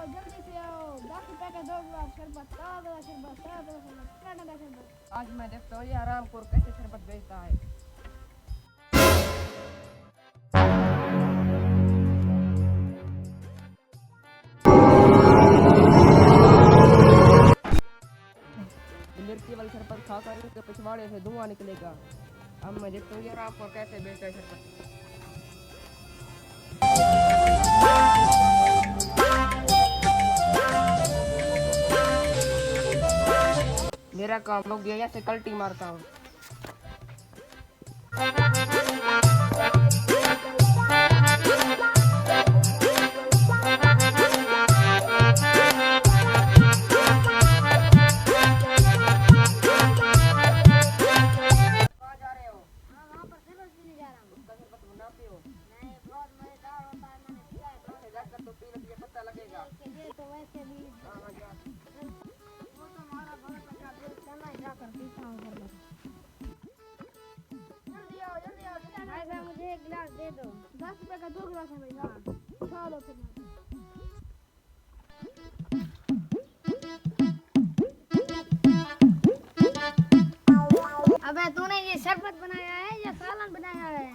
जल्दी से आओ। 10 रुपए का 2 गिलास शरबत, ताज़ा शरबत, ताज़ा शरबत, ताज़ा शरबत। आज मैं देखता हूँ ये हरामखोर कैसे शरबत बेचता है। मिर्ची वाली शरबत खाकर इसके पिछवाड़े से धुआं निकलेगा। अब मैं देखता हूँ ये हरामखोर कैसे बेचता है शरबत। मेरा काम हो गया, यहाँ से कल्टी मारता हूँ। मुझे एक गिलास दे दो। 10 रुपए का 2 गिलास है भैया। चलो फिर। अबे तूने ये शरबत बनाया है या सालन बनाया है?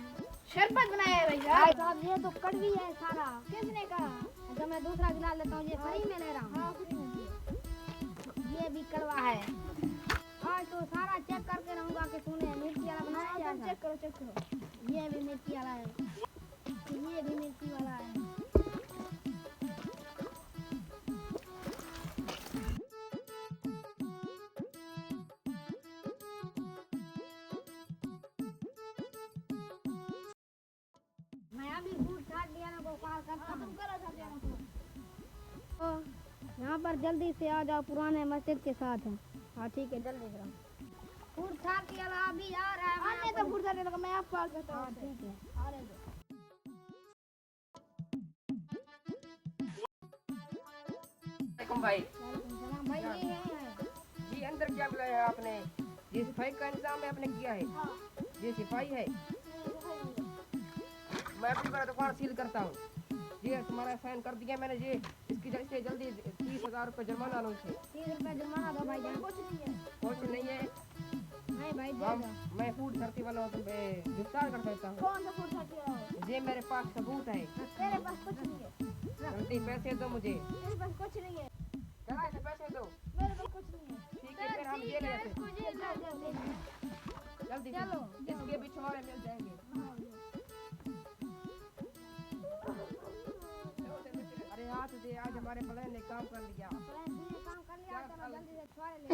शरबत बनाया है भैया। साहब ये तो कड़वी है सारा। किसने कहा? जब मैं दूसरा गिलास लेता हूँ ये फ्री में ले रहा हूँ। हाँ फ्री में। ये भी कड़वा है। आज तो सारा चेक करके रहूँगा कि तूने मिर्ची वाला बनाया है। चेक करो चेक करो। ये भी मिर्ची वाला है, ये भी मिर्ची वाला है। मैं अभी फूड छाट दिया ना को कॉल करता हूँ। तुम करो छाट यहाँ पर जल्दी से आ जाओ, पुराने मस्जिद के साथ है। हाँ ठीक है जल्दी करो। फूड छाट दिया अभी आ रहा है। आने तो फूड छाट दिया मैं आपको कॉल करता हूँ। ठीक है आ रहे हो। भाई भाई ये है जी, अंदर क्या बुलाया है आपने? ये सफाई का इंतजाम आपने किया है? ये सफाई है। मैं अपनी बार दुकान सील करता हूँ। ये तुम्हारा साइन कर दिया मैंने। ये इसकी जल्दी से जल्दी 30,000 रुपये जुर्माना लो इसे। 30 रुपए जुर्माना दो भाई जान। कुछ नहीं है। नहीं भाई मैं फूड धरती वाला हूँ, गिरफ्तार कर सकता हूँ। कौन सा फूड छाट रहा ये मेरे पास सबूत है। तेरे पास कुछ नहीं है। जल्दी पैसे दो मुझे। तेरे पास कुछ नहीं है। चला से पैसे दो। मेरे पास कुछ नहीं है। ठीक है फिर हम ये ले जाते जल्दी चलो इसके भी छुआरे मिल जाएंगे। अरे हाथ दे, आज हमारे प्लान ने काम कर लिया। काम कर लिया। जल्दी से छुआरे ले।